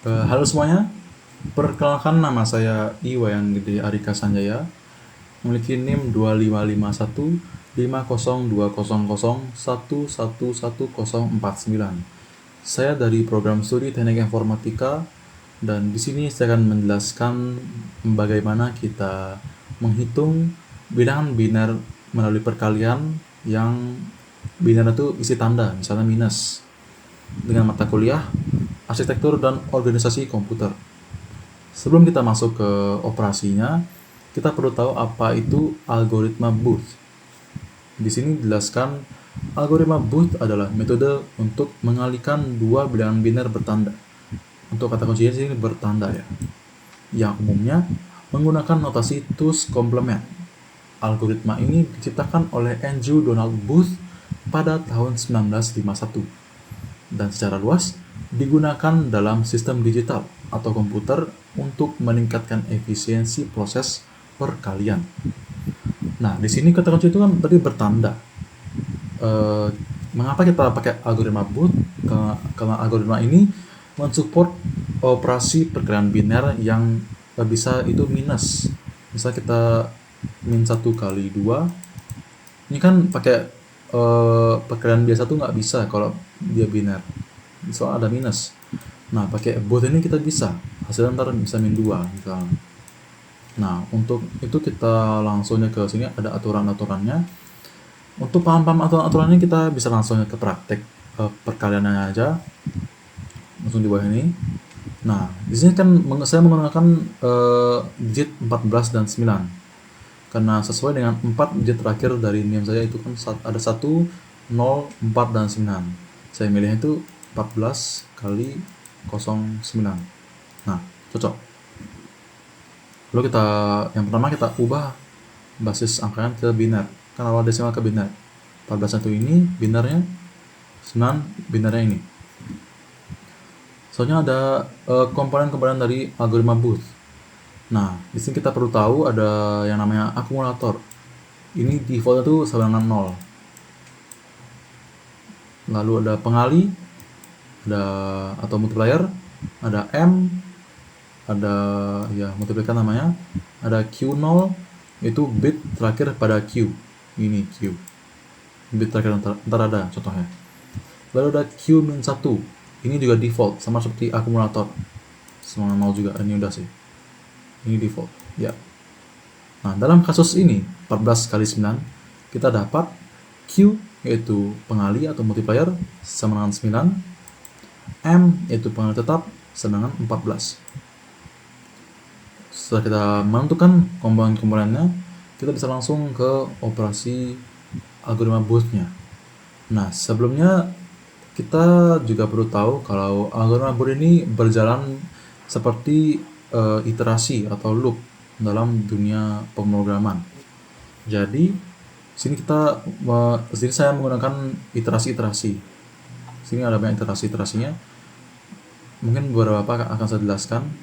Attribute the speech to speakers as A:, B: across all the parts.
A: Halo semuanya, perkenalkan nama saya Iwayan Gede Arika Sanjaya, memiliki NIM 2551502000111149. Saya dari program studi Teknik Informatika dan di sini saya akan menjelaskan bagaimana kita menghitung bilangan biner melalui perkalian yang biner itu isi tanda, misalnya minus, dengan mata kuliah Arsitektur dan Organisasi Komputer. Sebelum kita masuk ke operasinya, kita perlu tahu apa itu algoritma Booth. Di sini dijelaskan algoritma Booth adalah metode untuk mengalihkan dua bilangan biner bertanda. Untuk kata kuncinya di sini bertanda ya. Yang umumnya menggunakan notasi two's complement. Algoritma ini diciptakan oleh Andrew Donald Booth pada tahun 1951 dan secara luas digunakan dalam sistem digital atau komputer untuk meningkatkan efisiensi proses perkalian. Nah, di sini kata kunci itu kan tadi bertanda. Mengapa kita pakai algoritma Booth? Karena algoritma ini mensupport operasi perkalian biner yang bisa itu minus. Misal kita min 1 kali 2, ini kan pakai perkalian biasa tuh nggak bisa kalau dia biner, soalnya ada minus. Nah, pakai Booth ini kita bisa, hasilnya ntar bisa min 2 misalnya. Nah, untuk itu kita langsungnya ke sini ada aturan-aturannya. Untuk paham-paham aturan-aturannya kita bisa langsung ke praktek perkaliannya aja, langsung di bawah ini. Nah, di sini kan saya menggunakan digit 14 dan 9 karena sesuai dengan 4 digit terakhir dari NIM saya itu kan ada 1, 0, 4, dan 9. Saya milih itu 14 kali 09. Nah, cocok. Lalu yang pertama kita ubah basis angkanya ke biner. Kan awal desimal ke biner. 14 itu ini binernya, 9 binernya ini. Soalnya ada komponen-komponen dari algoritma Booth. Nah, di sini kita perlu tahu ada yang namanya akumulator. Ini defaultnya tuh sama dengan 0. Lalu ada pengali, ada atau multiplier, ada M, ada ya multiplier namanya, ada Q0 itu bit terakhir pada Q. Ini Q. Bit terakhir ntar ada contohnya. Lalu ada Q-1. Ini juga default sama seperti akumulator. Sama 0 juga, ini udah sih. Ini default, ya. Nah, dalam kasus ini 14 kali 9 kita dapat Q yaitu pengali atau multiplier sama dengan 9, M yaitu pengali tetap sama dengan 14. Setelah kita menentukan komponen-komponennya, kita bisa langsung ke operasi algoritma Booth-nya. Nah, sebelumnya kita juga perlu tahu kalau algoritma Booth ini berjalan seperti iterasi atau loop dalam dunia pemrograman. Jadi sini saya menggunakan iterasi-iterasi. Sini ada banyak iterasi-iterasinya. Mungkin beberapa akan saya jelaskan.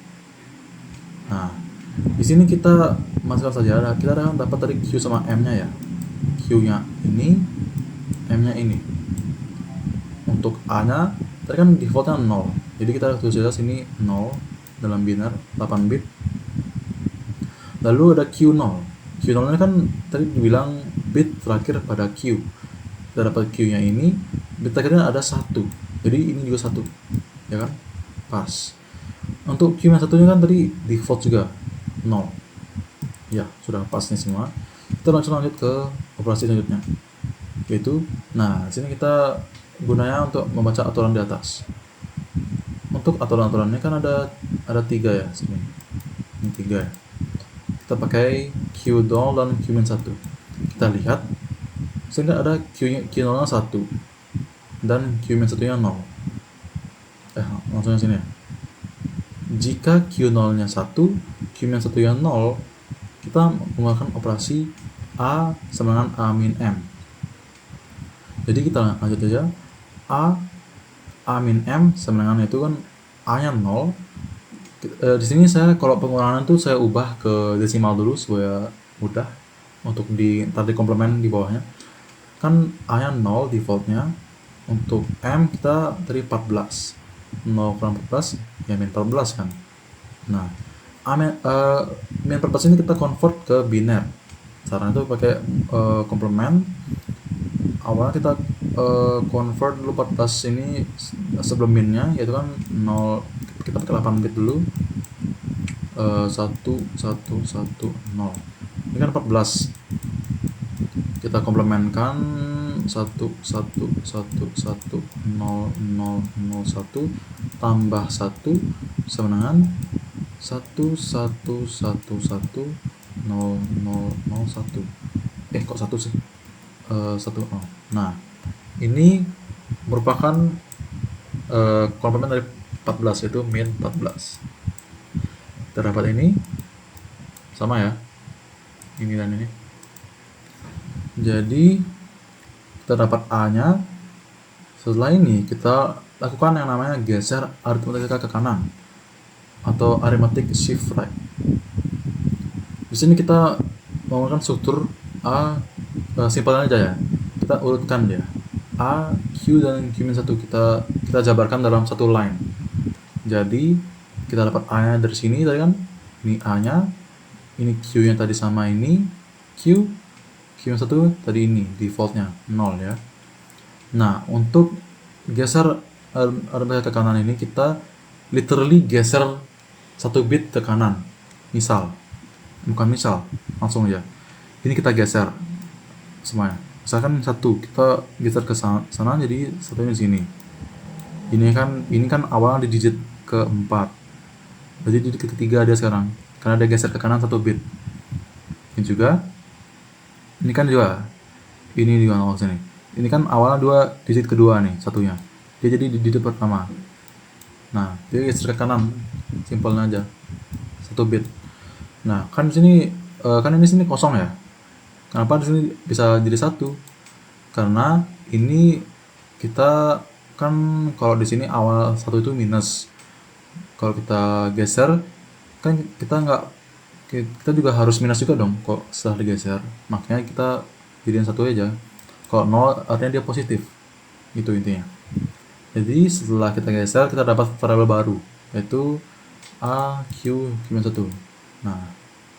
A: Nah, di sini kita masukkan saja. Kita akan dapat dari Q sama M-nya ya. Q-nya ini, M-nya ini. Untuk A-nya tadi kan defaultnya 0. Jadi kita tulis saja sini 0 dalam biner 8 bit. Lalu ada Q0. Q0 nya kan tadi dibilang bit terakhir pada Q. Kita dapat Q-nya ini, bit terakhirnya ada 1. Jadi ini juga 1. Ya kan? Pas. Untuk Q-nya satunya kan tadi default juga 0. Ya, sudah pas nih semua. Kita langsung lanjut ke operasi selanjutnya. Yaitu, nah, sini kita gunanya untuk membaca aturan di atas. Untuk aturan-aturannya kan ada 3 ya sini. Ini 3 ya. Kita pakai Q0 dan Q-1. Kita lihat sehingga ada Q0 nya 1 dan Q-1 nya 0. Langsung sini ya. Jika Q0 nya 1, Q-1 nya 0, kita menggunakan operasi A sama dengan A min M. Jadi kita lanjut aja. A min M sama dengan itu kan A nya 0. Di sini saya kalau pengurangan itu saya ubah ke desimal dulu supaya mudah untuk tadi komplement di bawahnya. Kan A nya 0 defaultnya. Untuk M kita tadi 14. 0 kurang 14 ya min 14 kan. Nah, min 14 ini kita convert ke biner. Caranya itu pakai komplement. Awalnya kita convert dulu 14 ini sebelum minnya, yaitu kan 0, kita pakai 8 bit dulu. 1 1 1 0. Ini kan 14. Kita komplementkan 1 1 1 1 0 0 0 1 tambah 1 sama dengan 1 1 1 1 0 0 0 1. Kok 1 sih? 1 0. Nah, ini merupakan komplement dari 14, yaitu min 14. Kita dapat ini sama ya, ini dan ini. Jadi kita dapat A nya. Setelah ini kita lakukan yang namanya geser aritmatika ke kanan atau arithmetic shift right. Di sini kita menggunakan struktur A, simpel aja ya, kita urutkan dia A, Q, dan Q-1 kita jabarkan dalam satu line. Jadi kita dapat A nya dari sini tadi kan, ini A nya, ini Q nya tadi sama ini Q1 tadi ini defaultnya 0 ya. Nah, untuk geser aritmatika ke kanan ini kita literally geser 1 bit ke kanan. Langsung aja. Ini kita geser semuanya. Misalkan 1 kita geser ke sana, jadi satunya di sini. Ini kan awalnya di digit ke-4. Jadi digit ke-3 dia sekarang. Karena dia geser ke kanan 1 bit. Ini juga. Ini kan juga. Ini juga awal sini. Ini kan awalnya 2 digit kedua nih satunya. Dia jadi di digit pertama. Nah, dia geser ke kanan. Simpelnya aja. 1 bit. Nah, kan di sini kan ini sini kosong ya. Kenapa di sini bisa jadi 1? Karena ini kita kan kalau di sini awal 1 itu minus. Kalau kita geser kan kita juga harus minus juga dong kok setelah digeser. Makanya kita jadiin 1 aja. Kalau 0 artinya dia positif. Itu intinya. Jadi setelah kita geser kita dapat variabel baru, yaitu A, Q, Q-1. Nah,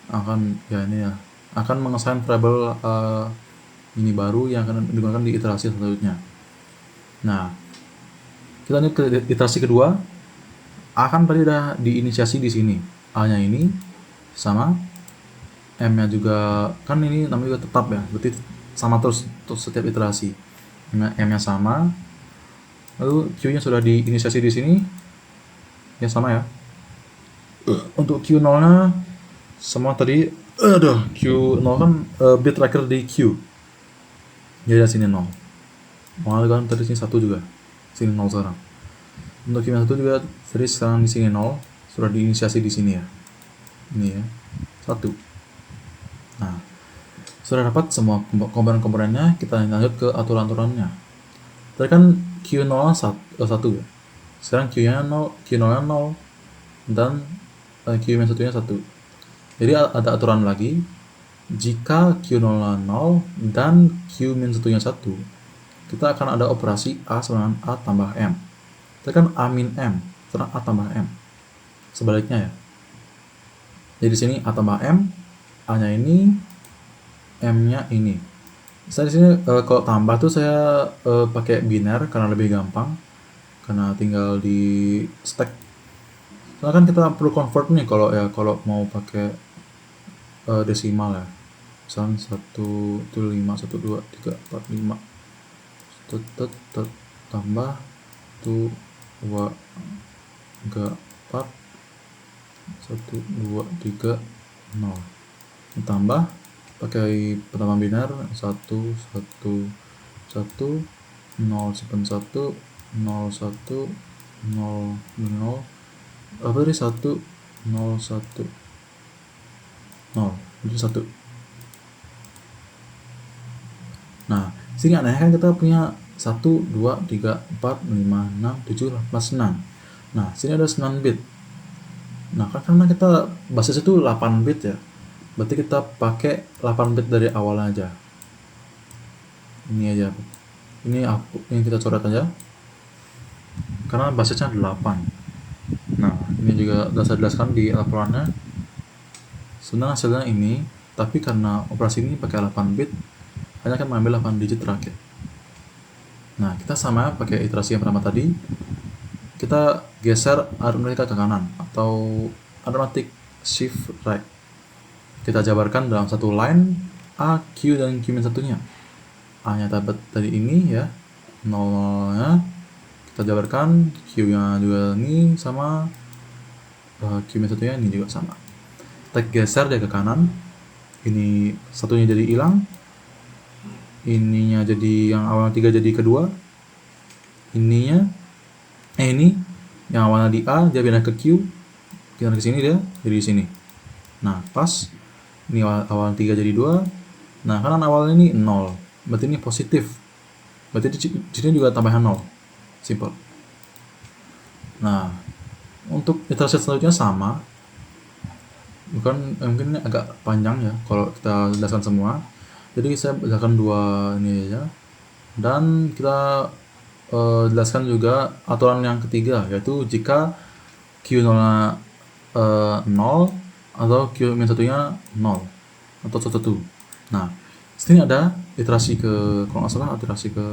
A: akan mengassign variabel ini baru yang akan digunakan di iterasi selanjutnya. Nah, kita lanjut ke iterasi kedua. A kan tadi udah diinisiasi di sini. A-nya ini sama, M-nya juga kan ini namanya juga tetap ya, berarti sama terus untuk setiap iterasi. M-nya sama. Lalu Q-nya sudah diinisiasi di sini. Ya sama ya. Untuk Q0-nya sama tadi. Q0 kan bit terakhir di Q. Jadi sini 0. Mau kan tadi sini 1 juga. Sini 0 sekarang. Untuk Q1 juga tadi sekarang di sini 0, sudah diinisiasi di sini ya. Ini ya. 1. Nah, sudah dapat semua komponen-komponennya, kita lanjut ke aturan-aturannya. Tadi kan Q0 1 ya. Sekarang Q0 0 dan Q-1 nya 1. Jadi ada aturan lagi. Jika Q0 0 dan Q-1 nya 1, kita akan ada operasi A sama dengan A tambah M. Tadi kan A min M, sekarang A tambah M. Sebaliknya ya. Jadi di sini A tambah M, A-nya ini, M-nya ini. Saya di sini kalau tambah tuh saya pakai biner karena lebih gampang, karena tinggal di stack. Soalnya kan kita perlu convert nih kalau mau pakai desimal ya. Misalnya 1, 5, 1, 2, 3, 4, 5. Tambah 1, 2, 3, 4, 1, 2, 3, 0. Ditambah pakai pertambahan biner 1, 1, 1, 0, 1, 0, 1, 0, 0. Apa tadi 1, 0, 1, 0. Itu 1. Nah, sini anehnya kan kita punya 1, 2, 3, 4, 5, 6, 7, 8, 9. Nah, sini ada 9 bit. Nah, karena kita basis itu 8 bit ya, berarti kita pakai 8 bit dari awal aja. Ini aja. Ini kita coret aja. karena basisnya 8. Nah, ini juga sudah saya jelaskan di laporannya. Sebenarnya hasilnya ini, tapi karena operasi ini pakai 8 bit, hanya akan mengambil 8 digit terakhir. Nah, kita sama pakai iterasi yang pertama tadi, kita geser aritmetika ke kanan atau arithmetic shift right. Kita jabarkan dalam satu line A, Q, dan Q-1-nya. A-nya tadi ini ya, 0-nya kita jabarkan, Q-nya juga ini sama, Q-1-nya ini juga sama. Kita geser dia ke kanan, ini satunya jadi hilang, ininya jadi yang awalnya 3 jadi kedua, ini yang awalnya di A dia pindah ke Q, pindah ke sini dia jadi di sini. Nah, pas ini awal 3 jadi 2. Nah, kanan awalnya ini 0. Berarti ini positif. Berarti di sini juga tambahan 0. Simple. Nah, untuk iterasi selanjutnya sama. Mungkin ini agak panjang ya kalau kita jelaskan semua. Jadi saya jelaskan 2 ini aja. Dan kita jelaskan juga aturan yang ketiga, yaitu jika Q0-nya 0 atau Q-1-nya 0 atau 1. Nah, sini ada iterasi ke, kalau nggak salah iterasi ke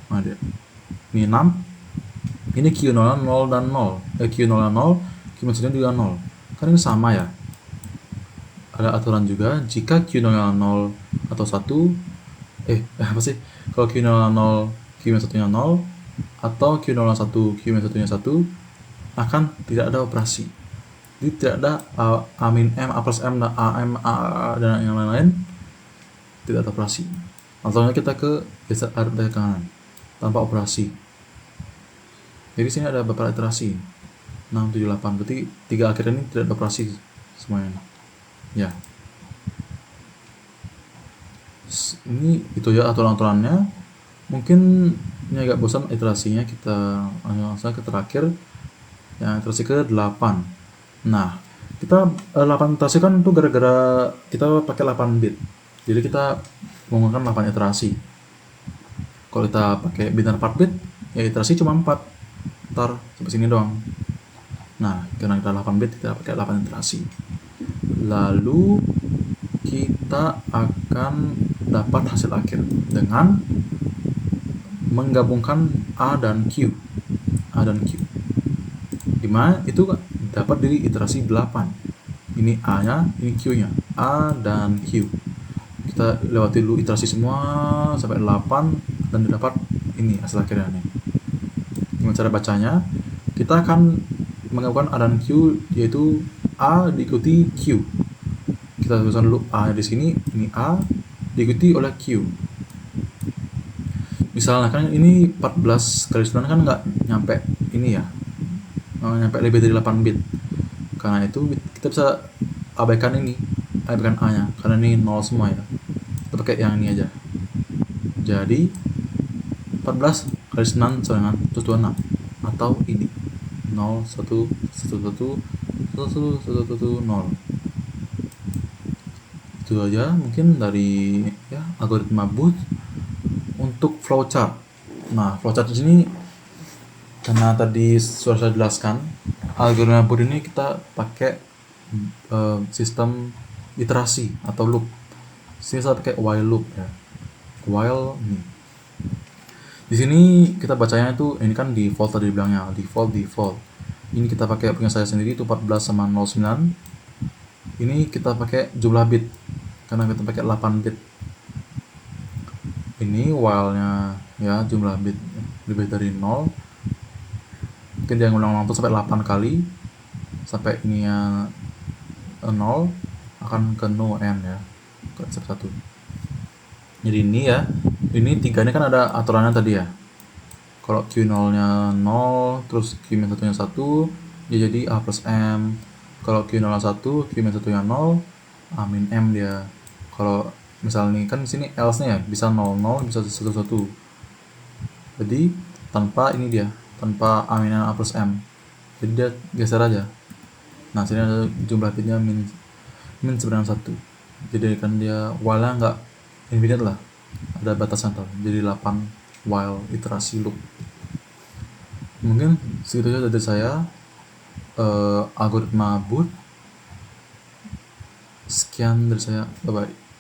A: mana dia? Ini 6. Ini Q0-nya 0 dan 0. Q0-nya 0, Q-1-nya juga 0. Kan ini sama ya. Ada aturan juga jika Q0-nya 0 atau 1, apa sih? Kalau Q0-nya 0, Q-1-nya 0 atau Q0-nya 1, Q-1-nya 1 akan tidak ada operasi. Jadi tidak ada A min M, A plus M, dan AM, A, dan yang lain-lain. Tidak ada operasi. Langsungnya kita ke geser aritmetika ke kanan tanpa operasi. Jadi sini ada beberapa iterasi 6, 7, 8. Berarti 3 akhir ini tidak ada operasi semuanya. Ya. Ini itu ya aturan-aturannya. Mungkin ini agak bosan iterasinya, kita langsung ke terakhir yang iterasi ke 8. Nah, kita 8 iterasi kan itu gara-gara kita pakai 8 bit. Jadi kita menggunakan 8 iterasi. Kalau kita pakai binary 4 bit, ya iterasi cuma 4. Ntar sampai sini doang. Nah, karena kita 8 bit, kita pakai 8 iterasi. Lalu kita akan dapat hasil akhir dengan menggabungkan A dan Q. Dimana itu dapat dari iterasi 8. Ini A-nya, ini Q-nya. A dan Q. Kita lewati dulu iterasi semua sampai 8 dan dapat ini hasil akhirnya nih. Dengan cara bacanya, kita akan menggabungkan A dan Q, yaitu A diikuti Q. Kita tuliskan dulu A di sini, ini A diikuti oleh Q. Misalnya kan ini 14 kali 9 kan nggak nyampe ini ya, nyampe lebih dari 8 bit. Karena itu kita bisa abaikan A-nya, karena ini 0 semua ya. Kita pakai yang ini aja. Jadi 14 kali 9 sama dengan 126 atau ini 0 1 1 1 1 1 1 0. Itu aja mungkin dari ya algoritma Booth. Untuk flowchart. Nah, flowchart di sini karena tadi sudah saya jelaskan, algoritma Booth ini kita pakai sistem iterasi atau loop. Sini saya pakai while loop ya. While ini. Di sini kita bacanya itu ini kan default tadi bilangnya, default. Ini kita pakai punya saya sendiri itu 14 sama 09. Ini kita pakai jumlah bit karena kita pakai 8 bit. Ini while-nya ya jumlah bit lebih dari 0. Mungkin dia ngulang-ulang tuh sampai 8 kali. Sampai ini ya 0 akan ke no end ya. Ke step 1. Jadi ini ya. Ini 3 ini kan ada aturannya tadi ya. Kalau Q0-nya 0, terus Q-1-nya 1, dia jadi A plus M. Kalau Q0-nya 1, Q-1-nya 0, A min M dia. Kalau misalnya kan di sini else-nya ya bisa 00, bisa 11. Jadi tanpa ini dia, tanpa A min A plus M. Jadi dia geser aja. Nah, sini ada jumlah bitnya min sebenarnya 1. Jadi kan dia while-nya nggak infinite lah. Ada batasan tuh. Jadi 8 while iterasi loop. Mungkin segitu aja dari saya. Algoritma booth. Sekian dari saya. Bye bye.